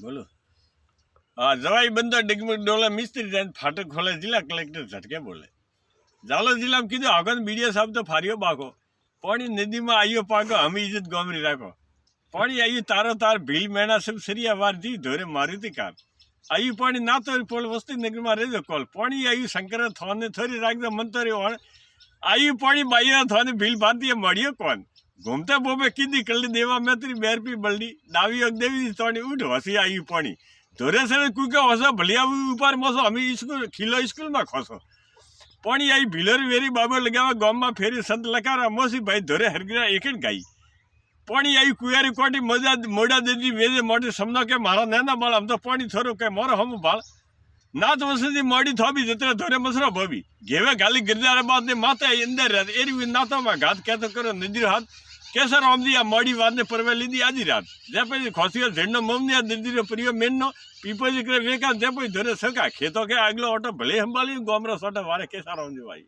बोलो हाँ जवाई बंदो डिगमग डोला मिस्त्री जान फाटक खोले जिला कलेक्टर झटके बोले जालो जिला में कीधु हगन मीडिया साहब तो फारियो बाको पानी नदी में आइयो पाको हम इज्जत गमरी राखो पानी आइयो तारो तार भील मेणा सब सरिया वार दी धोरे मारुति कार आयु पानी ना तो पोल वस्ती नगर में रेजो कॉल पानी आयु शंकर थाने थोड़ी राख दो मन तो आयु पानी बाइया थाने भील बांधी मड़ियो कौन घूमते बोबे किदी कल्ली देवा में तेरी बेरपी बल्ली दावी देवी तोड़ी उठ हसी आयु पानी धोरे से कुके हसो भलिया ऊपर मसो हम स्कूल खिलो स्कूल में खसो पानी आई भीलर वेरी बाबा लगावा गाँव में फेरी संत लकारा मोसी भाई धोरे हरगिरा एक गाई पानी आई कुयारी कोटी मजा मोड़ा दे दी वेजे मोटे समझो के मारा नैना बाल हम तो पानी थोरो के मोरो हम बाल ना तो वैसे मोड़ी थोबी जितने धोरे मसरो भोबी घेवे गाली गिरदार बात ने माता अंदर रहते एरी नाता में घात क्या तो करो निदिर हाथ कैसा राम दी मोड़ी वाद ने परवे ली दी आधी रात जब खोसियो झेंडो ममनी निदिर प्रियो मेनो पीपो जी करे वेका जब धोरे सका खेतों के अगलो ऑटो भले हम बाली गोमरो सोटा वारे कैसा राम दी भाई।